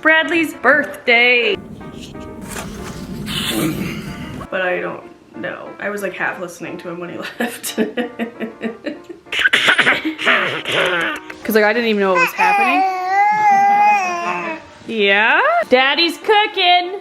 Bradley's birthday. But I don't know. I was like half listening to him when he left. Cause like I didn't even know what was happening. Yeah? Daddy's cooking.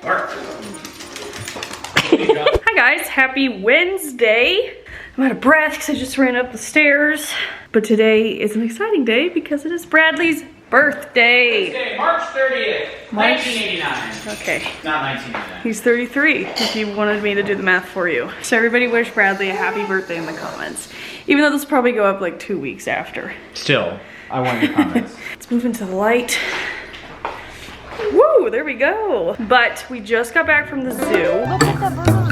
Hi guys, happy Wednesday. I'm out of breath because I just ran up the stairs. But today is an exciting day because it is Bradley's birthday. Wednesday, March 30th, 1989. Okay. Not 1989. He's 33, if you wanted me to do the math for you. So everybody wish Bradley a happy birthday in the comments. Even though this will probably go up like 2 weeks after. Still, I want your comments. Let's move into the light. Woo, there we go. But we just got back from the zoo. Look at the balloon.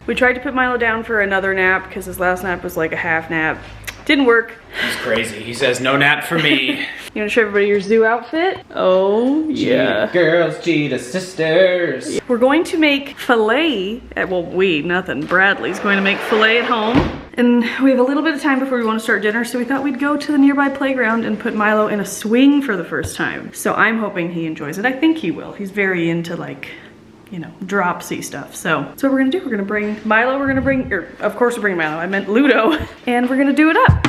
We tried to put Milo down for another nap because his last nap was like a half nap. Didn't work. He's crazy. He says no nap for me. You wanna show everybody your zoo outfit? Oh, yeah. G girls, G the sisters. We're going to make filet, nothing. Bradley's going to make filet at home. And we have a little bit of time before we want to start dinner, so we thought we'd go to the nearby playground and put Milo in a swing for the first time. So I'm hoping he enjoys it. I think he will. He's very into like, you know, dropsy stuff. So that's what we're gonna do. We're gonna bring Milo, of course we're bringing Milo, I meant Ludo, and we're gonna do it up.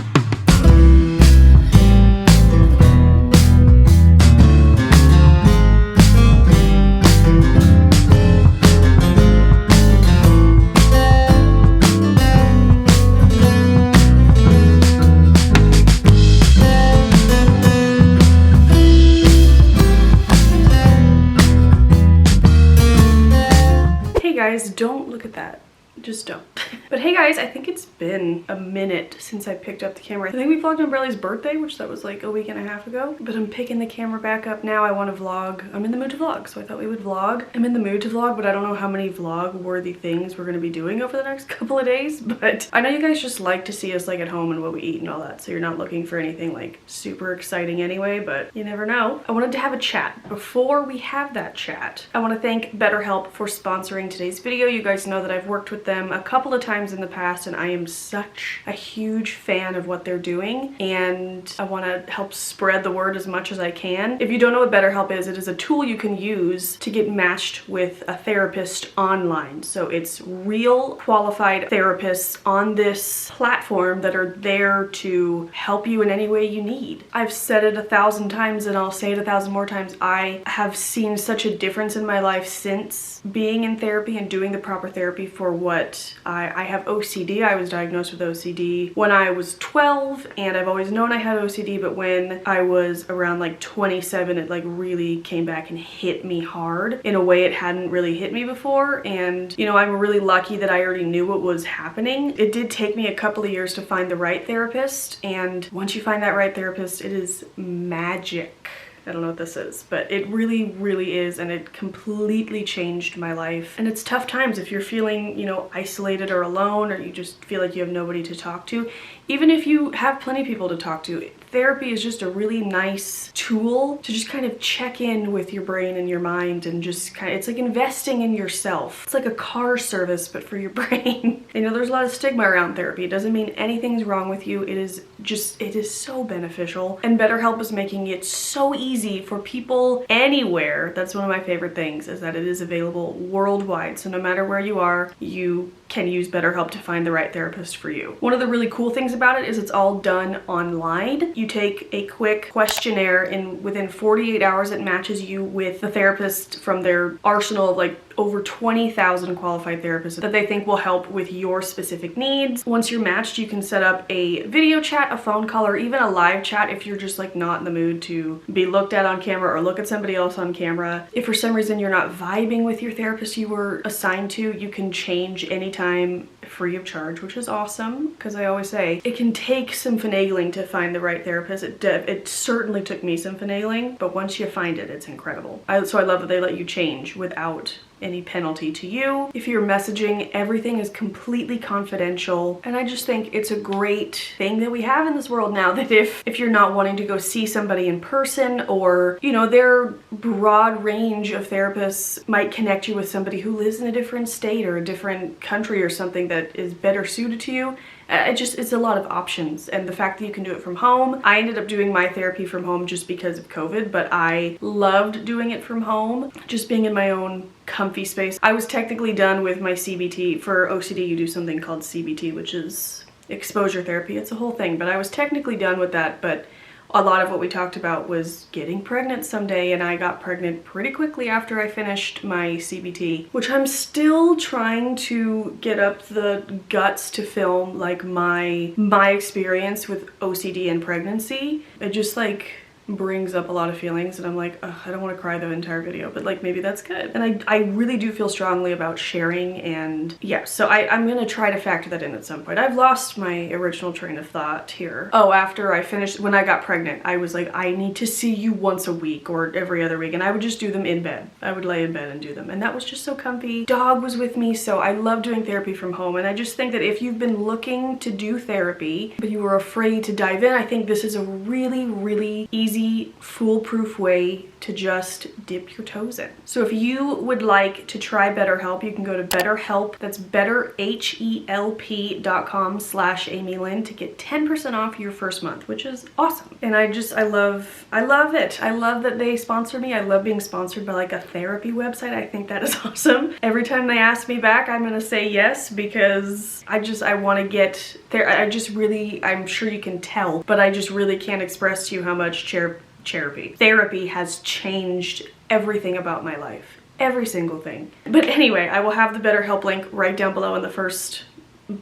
Guys, don't look at that. Just don't. But hey guys, I think it's been a minute since I picked up the camera. I think we vlogged on Bradley's birthday, which that was like a week and a half ago. But I'm picking the camera back up now. I want to vlog. I'm in the mood to vlog, so I thought we would vlog. I'm in the mood to vlog, but I don't know how many vlog-worthy things we're going to be doing over the next couple of days. But I know you guys just like to see us like at home and what we eat and all that, so you're not looking for anything like super exciting anyway, but you never know. I wanted to have a chat. Before we have that chat, I want to thank BetterHelp for sponsoring today's video. You guys know that I've worked with them a couple of times in the past, and I am such a huge fan of what they're doing, and I want to help spread the word as much as I can. If you don't know what BetterHelp is, it is a tool you can use to get matched with a therapist online. So it's real qualified therapists on this platform that are there to help you in any way you need. I've said it 1,000 times and I'll say it 1,000 more times. I have seen such a difference in my life since being in therapy and doing the proper therapy for what I have OCD. I was diagnosed with OCD when I was 12, and I've always known I had OCD, but when I was around like 27, it like really came back and hit me hard in a way it hadn't really hit me before. And you know, I'm really lucky that I already knew what was happening. It did take me a couple of years to find the right therapist, and once you find that right therapist, it is magic. I don't know what this is, but it really, really is, and it completely changed my life. And it's tough times if you're feeling, you know, isolated or alone, or you just feel like you have nobody to talk to. Even if you have plenty of people to talk to, therapy is just a really nice tool to just kind of check in with your brain and your mind, and just kind of, it's like investing in yourself. It's like a car service, but for your brain. You know, there's a lot of stigma around therapy. It doesn't mean anything's wrong with you. It is so beneficial. And BetterHelp is making it so easy for people anywhere. That's one of my favorite things, is that it is available worldwide. So no matter where you are, you can use BetterHelp to find the right therapist for you. One of the really cool things about it is it's all done online. You take a quick questionnaire, and within 48 hours it matches you with the therapist from their arsenal of like over 20,000 qualified therapists that they think will help with your specific needs. Once you're matched, you can set up a video chat, a phone call, or even a live chat if you're just like not in the mood to be looked at on camera or look at somebody else on camera. If for some reason you're not vibing with your therapist you were assigned to, you can change anytime free of charge, which is awesome, because I always say it can take some finagling to find the right therapist. It certainly took me some finagling, but once you find it, it's incredible. So I love that they let you change without any penalty to you. If you're messaging, everything is completely confidential. And I just think it's a great thing that we have in this world now, that if you're not wanting to go see somebody in person, or, you know, their broad range of therapists might connect you with somebody who lives in a different state or a different country or something that is better suited to you. It's a lot of options, and the fact that you can do it from home. I ended up doing my therapy from home just because of COVID, but I loved doing it from home, just being in my own comfy space. I was technically done with my CBT. For OCD, you do something called CBT, which is exposure therapy. It's a whole thing, but I was technically done with that. But a lot of what we talked about was getting pregnant someday, and I got pregnant pretty quickly after I finished my CBT, which I'm still trying to get up the guts to film, like my experience with OCD and pregnancy. It just like brings up a lot of feelings, and I'm like, ugh, I don't want to cry the entire video, but like maybe that's good. And I really do feel strongly about sharing, and yeah, so I'm gonna try to factor that in at some point. I've lost my original train of thought here. Oh, after I finished, when I got pregnant, I was like, I need to see you once a week or every other week, and I would just do them in bed. I would lay in bed and do them, and that was just so comfy. Dog was with me, so I love doing therapy from home, and I just think that if you've been looking to do therapy, but you were afraid to dive in, I think this is a really, really easy, foolproof way to just dip your toes in. So if you would like to try BetterHelp, you can go to BetterHelp, that's betterhelp.com/AmyLynn to get 10% off your first month, which is awesome. And I love it. I love that they sponsor me. I love being sponsored by like a therapy website. I think that is awesome. Every time they ask me back, I'm gonna say yes, because I want to get there. I'm sure you can tell, but I just really can't express to you how much therapy has changed everything about my life. Every single thing. But anyway, I will have the BetterHelp link right down below in the first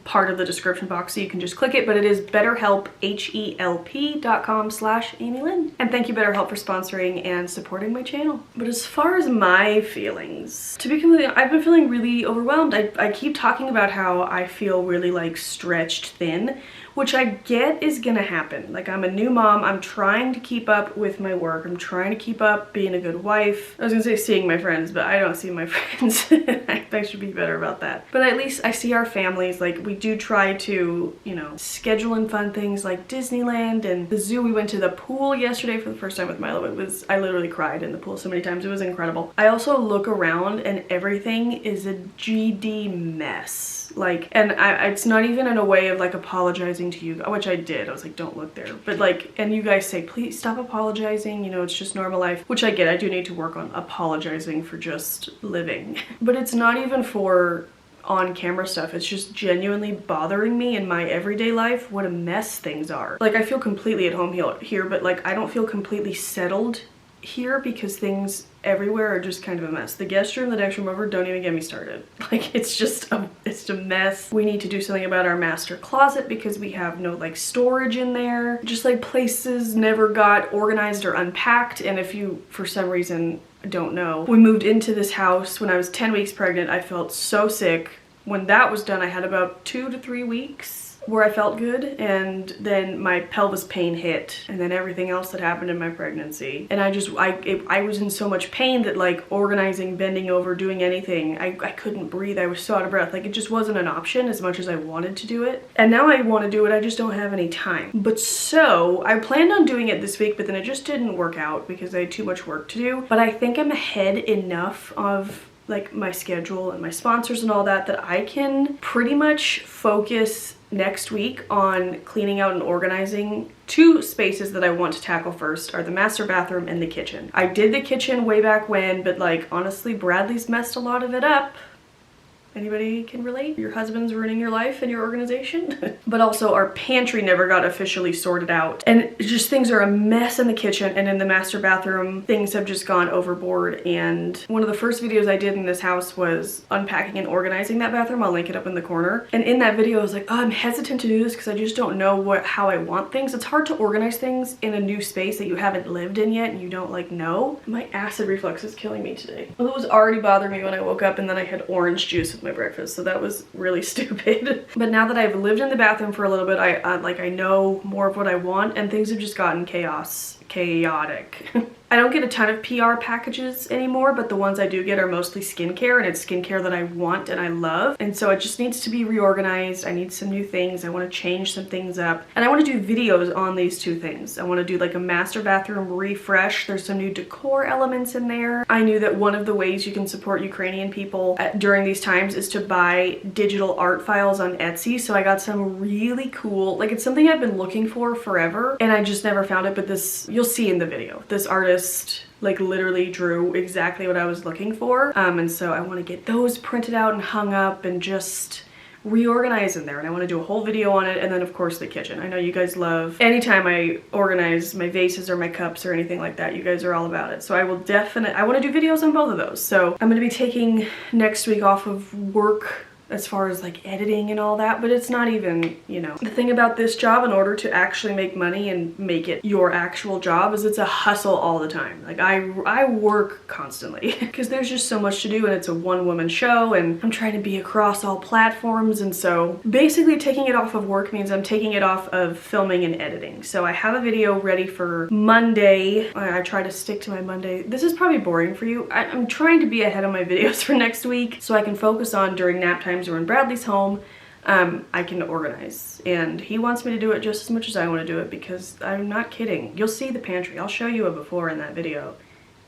part of the description box, so you can just click it, but it is BetterHelp, HELP.com/AmyLynn. And thank you, BetterHelp, for sponsoring and supporting my channel. But as far as my feelings, to be completely honest, I've been feeling really overwhelmed. I keep talking about how I feel really like stretched thin, which I get is gonna happen. Like, I'm a new mom, I'm trying to keep up with my work, I'm trying to keep up being a good wife. I was gonna say seeing my friends, but I don't see my friends. I should be better about that. But at least I see our families. Like, we do try to, you know, schedule in fun things like Disneyland and the zoo. We went to the pool yesterday for the first time with Milo. I literally cried in the pool so many times. It was incredible. I also look around and everything is a GD mess. Like, and it's not even in a way of like apologizing to you, which I did. I was like, don't look there. But like, and you guys say, please stop apologizing. You know, it's just normal life, which I get. I do need to work on apologizing for just living. But it's not even for on-camera stuff. It's just genuinely bothering me in my everyday life what a mess things are. Like, I feel completely at home here, but like, I don't feel completely settled here because things everywhere are just kind of a mess. The guest room, the next room over, don't even get me started. Like, it's just a mess. We need to do something about our master closet because we have no like storage in there. Just like places never got organized or unpacked. And if you for some reason don't know, we moved into this house when I was 10 weeks pregnant. I felt so sick. When that was done, I had about 2 to 3 weeks where I felt good, and then my pelvis pain hit, and then everything else that happened in my pregnancy. And I was in so much pain that like organizing, bending over, doing anything, I couldn't breathe. I was so out of breath. Like, it just wasn't an option as much as I wanted to do it. And now I want to do it, I just don't have any time. But so I planned on doing it this week, but then it just didn't work out because I had too much work to do. But I think I'm ahead enough of like my schedule and my sponsors and all that I can pretty much focus next week on cleaning out and organizing. 2 spaces that I want to tackle first are the master bathroom and the kitchen. I did the kitchen way back when, but like, honestly, Bradley's messed a lot of it up. Anybody can relate? Your husband's ruining your life and your organization. But also our pantry never got officially sorted out. And just things are a mess in the kitchen, and in the master bathroom, things have just gone overboard. And one of the first videos I did in this house was unpacking and organizing that bathroom. I'll link it up in the corner. And in that video, I was like, oh, I'm hesitant to do this because I just don't know how I want things. It's hard to organize things in a new space that you haven't lived in yet and you don't like know. My acid reflux is killing me today. Well, it was already bothering me when I woke up, and then I had orange juice with with my breakfast, so that was really stupid. But now that I've lived in the bathroom for a little bit, I know more of what I want, and things have just gotten chaotic. I don't get a ton of PR packages anymore, but the ones I do get are mostly skincare, and it's skincare that I want and I love. And so it just needs to be reorganized. I need some new things. I want to change some things up. And I want to do videos on these two things. I want to do like a master bathroom refresh. There's some new decor elements in there. I knew that one of the ways you can support Ukrainian people during these times is to buy digital art files on Etsy. So I got some really cool, like it's something I've been looking for forever and I just never found it, but this, you'll see in the video, this artist like literally drew exactly what I was looking for. And so I want to get those printed out and hung up and just reorganize in there, and I want to do a whole video on it. And then of course the kitchen. I know you guys love anytime I organize my vases or my cups or anything like that. You guys are all about it. So I want to do videos on both of those. So I'm going to be taking next week off of work as far as like editing and all that, but it's not even, you know. The thing about this job, in order to actually make money and make it your actual job, is it's a hustle all the time. Like I work constantly because there's just so much to do, and it's a one-woman show, and I'm trying to be across all platforms. And so basically taking it off of work means I'm taking it off of filming and editing. So I have a video ready for Monday. I try to stick to my Monday. This is probably boring for you. I'm trying to be ahead of my videos for next week so I can focus on during nap times or when Bradley's home. I can organize, and he wants me to do it just as much as I want to do it, because I'm not kidding. You'll see the pantry. I'll show you a before in that video.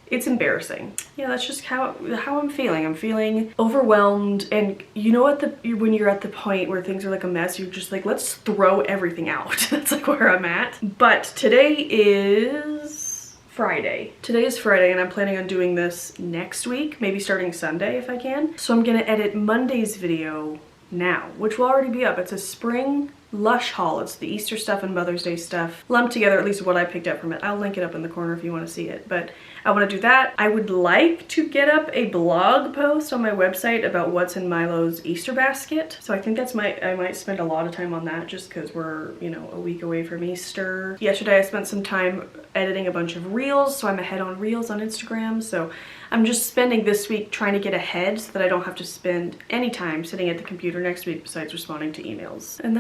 It's embarrassing. Yeah, that's just how I'm feeling. I'm feeling overwhelmed, and you know when you're at the point where things are like a mess, you're just like, let's throw everything out. That's like where I'm at. But today is Friday. Today is Friday, and I'm planning on doing this next week, maybe starting Sunday if I can. So I'm gonna edit Monday's video now, which will already be up. It's a spring LUSH haul. It's the Easter stuff and Mother's Day stuff lumped together, at least what I picked up from it. I'll link it up in the corner if you want to see it, but I want to do that. I would like to get up a blog post on my website about what's in Milo's Easter basket. So I think I might spend a lot of time on that, just because we're, you know, a week away from Easter. Yesterday I spent some time editing a bunch of reels, so I'm ahead on reels on Instagram. So I'm just spending this week trying to get ahead so that I don't have to spend any time sitting at the computer next week besides responding to emails. And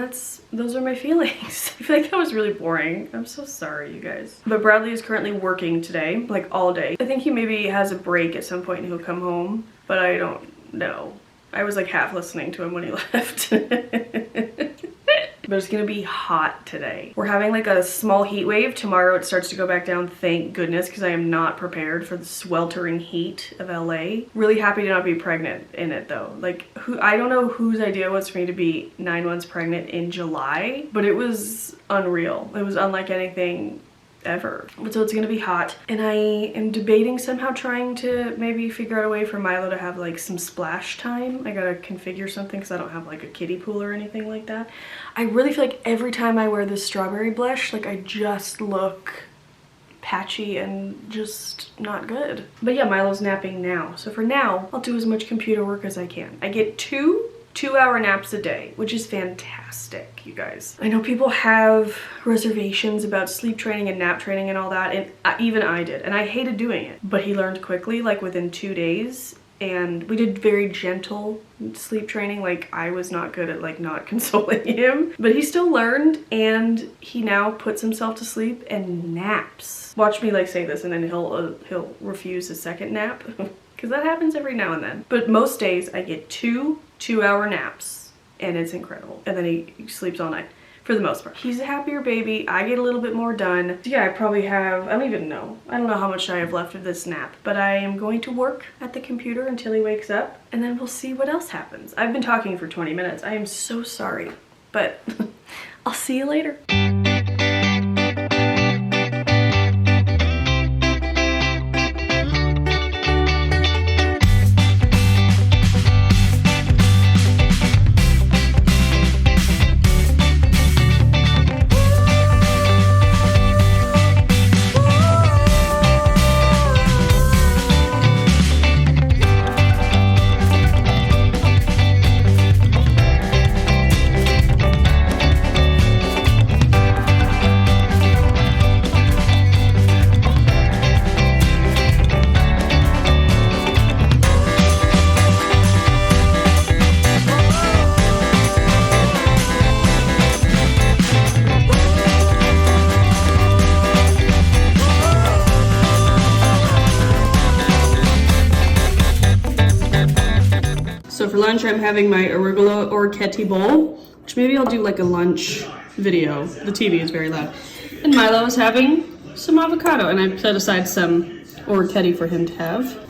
those are my feelings. I feel like that was really boring. I'm so sorry, you guys. But Bradley is currently working today, like all day. I think he maybe has a break at some point and he'll come home, but I don't know. I was like half listening to him when he left. But it's gonna be hot today. We're having like a small heat wave. Tomorrow it starts to go back down, thank goodness, because I am not prepared for the sweltering heat of LA. Really happy to not be pregnant in it though. Like, I don't know whose idea it was for me to be 9 months pregnant in July, but it was unreal. It was unlike anything ever. So it's gonna be hot, and I am debating somehow trying to maybe figure out a way for Milo to have like some splash time. I gotta configure something because I don't have like a kiddie pool or anything like that. I really feel like every time I wear this strawberry blush, like I just look patchy and just not good. But yeah, Milo's napping now, so for now I'll do as much computer work as I can. I get two-hour naps a day, which is fantastic, you guys. I know people have reservations about sleep training and nap training and all that, and even I did, and I hated doing it. But he learned quickly, like within 2 days, and we did very gentle sleep training. Like, I was not good at like not consoling him, but he still learned, and he now puts himself to sleep and naps. Watch me like say this and then he'll refuse a second nap because that happens every now and then. But most days I get two-hour naps, and it's incredible. And then he sleeps all night for the most part. He's a happier baby. I get a little bit more done. So yeah, I probably have, I don't even know. I don't know how much I have left of this nap, but I am going to work at the computer until he wakes up, and then we'll see what else happens. I've been talking for 20 minutes. I am so sorry, but I'll see you later. for lunch, I'm having my arugula orchetti bowl, which maybe I'll do like a lunch video. The TV is very loud. And Milo is having some avocado, and I set aside some orchetti for him to have.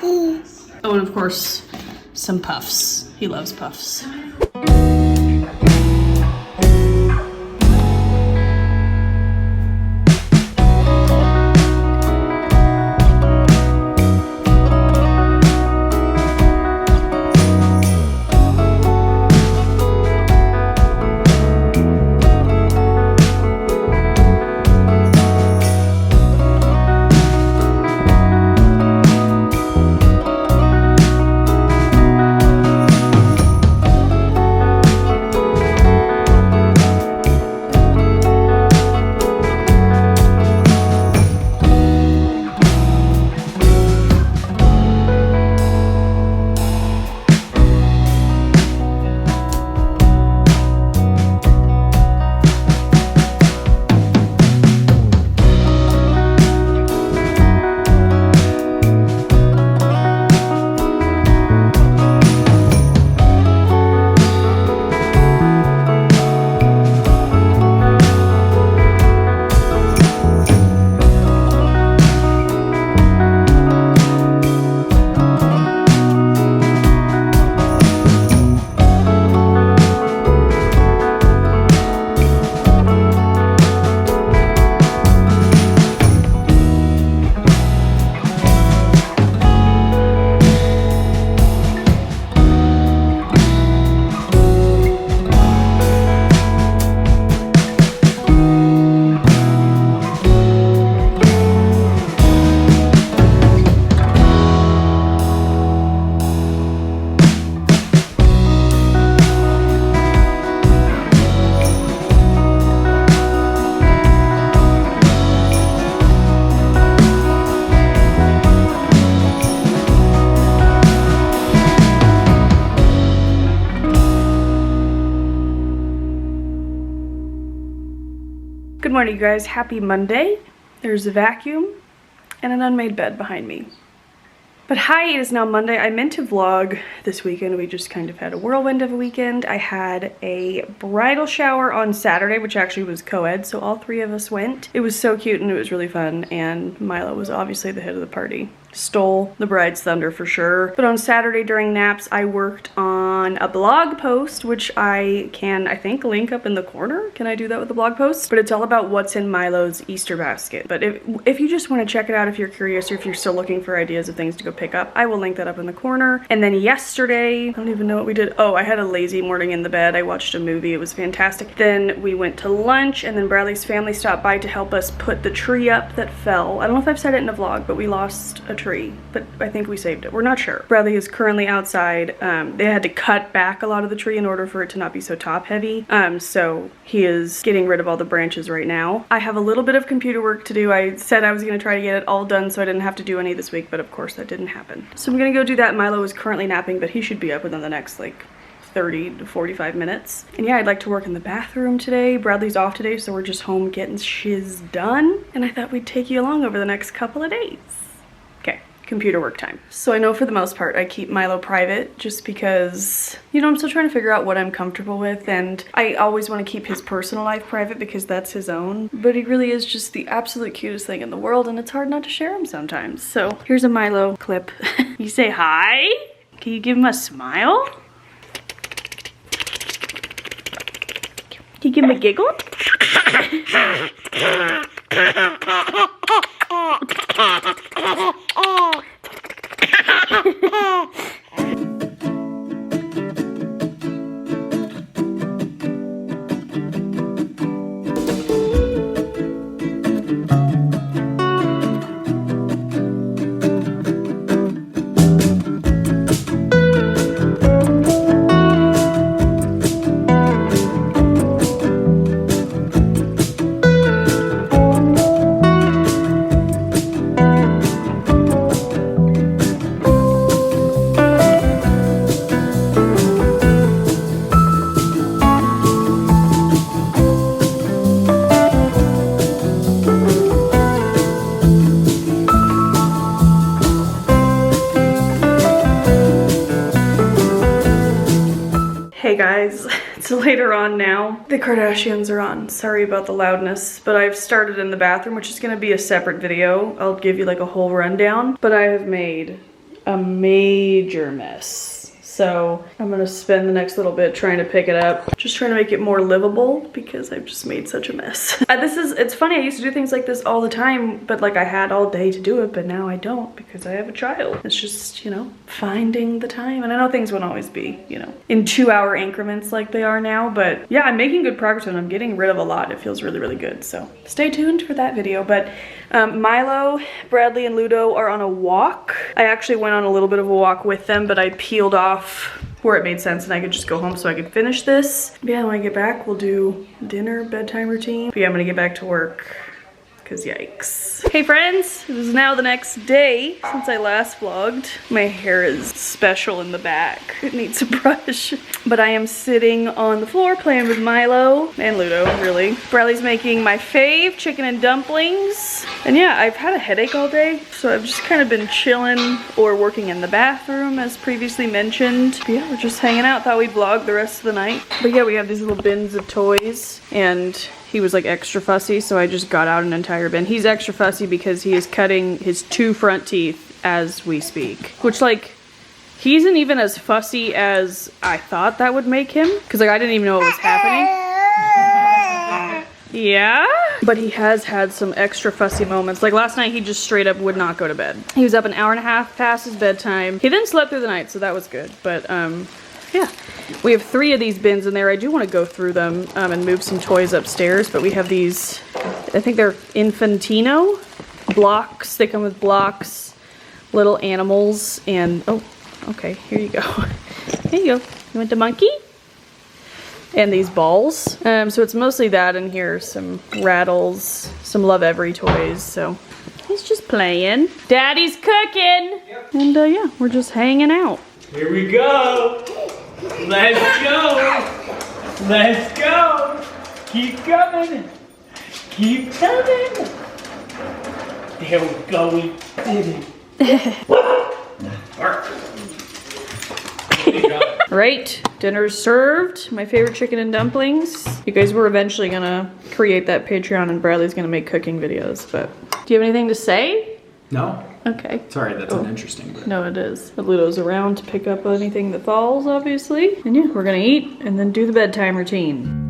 Oh, and of course, some puffs. He loves puffs. Good morning, you guys. Happy Monday. There's a vacuum and an unmade bed behind me. But hi, it is now Monday. I meant to vlog this weekend. We just kind of had a whirlwind of a weekend. I had a bridal shower on Saturday, which actually was co-ed, so all three of us went. It was so cute and it was really fun, and Milo was obviously the head of the party. Stole the bride's thunder for sure. But on Saturday during naps, I worked on a blog post, which I can, I think, link up in the corner. Can I do that with the blog post? But it's all about what's in Milo's Easter basket. But if you just want to check it out, if you're curious, or if you're still looking for ideas of things to go pick up, I will link that up in the corner. And then yesterday, I don't even know what we did. Oh, I had a lazy morning in the bed. I watched a movie. It was fantastic. Then we went to lunch, and then Bradley's family stopped by to help us put the tree up that fell. I don't know if I've said it in a vlog, but we lost a tree, but I think we saved it. We're not sure. Bradley is currently outside. They had to cut back a lot of the tree in order for it to not be so top heavy. So he is getting rid of all the branches right now. I have a little bit of computer work to do. I said I was gonna try to get it all done so I didn't have to do any this week, but of course that didn't happen. So I'm gonna go do that. Milo is currently napping, but he should be up within the next like 30 to 45 minutes. And yeah, I'd like to work in the bathroom today. Bradley's off today, so we're just home getting shiz done. And I thought we'd take you along over the next couple of days. Okay, computer work time. So I know for the most part I keep Milo private just because, you know, I'm still trying to figure out what I'm comfortable with, and I always want to keep his personal life private because that's his own. But he really is just the absolute cutest thing in the world, and it's hard not to share him sometimes. So here's a Milo clip. You say hi? Can you give him a smile? Can you give him a giggle? Hey guys, it's later on now. The Kardashians are on. Sorry about the loudness, but I've started in the bathroom, which is gonna be a separate video. I'll give you like a whole rundown, but I have made a major mess. So I'm gonna spend the next little bit trying to pick it up. Just trying to make it more livable because I've just made such a mess. It's funny, I used to do things like this all the time, but like I had all day to do it, but now I don't because I have a child. It's just, you know, finding the time. And I know things won't always be, you know, in 2-hour increments like they are now, but yeah, I'm making good progress and I'm getting rid of a lot. It feels really, really good. So stay tuned for that video. But Milo, Bradley, and Ludo are on a walk. I actually went on a little bit of a walk with them, but I peeled off where it made sense and I could just go home so I could finish this. But yeah, when I get back, we'll do dinner, bedtime routine. But yeah, I'm gonna get back to work because yikes. Hey friends, it is now the next day since I last vlogged. My hair is special in the back. It needs a brush. But I am sitting on the floor playing with Milo and Ludo, really. Bradley's making my fave, chicken and dumplings. And yeah, I've had a headache all day, so I've just kind of been chilling or working in the bathroom as previously mentioned. But yeah, we're just hanging out. Thought we'd vlog the rest of the night. But yeah, we have these little bins of toys and he was like extra fussy, so I just got out an entire bin. He's extra fussy because he is cutting his 2 front teeth as we speak. Which like, he isn't even as fussy as I thought that would make him. Cause like I didn't even know what was happening. Yeah? But he has had some extra fussy moments. Like last night he just straight up would not go to bed. He was up an hour and a half past his bedtime. He then slept through the night, so that was good. But yeah. We have 3 of these bins in there. I do want to go through them and move some toys upstairs, but we have these, I think they're Infantino blocks. They come with blocks, little animals, and oh, okay, here you go. Here you go. You want the monkey? And these balls. So it's mostly that in here, some rattles, some Love Every toys, so he's just playing. Daddy's cooking! Yep. And yeah, we're just hanging out. Here we go. Let's go. Let's go. Keep coming. Keep coming. There we go. We did it. Right, dinner's served. My favorite chicken and dumplings. You guys were eventually gonna create that Patreon and Bradley's gonna make cooking videos, but do you have anything to say? No. Okay. Sorry, that's uninteresting. But... No, it is. But Ludo's around to pick up anything that falls, obviously. And yeah, we're gonna eat and then do the bedtime routine.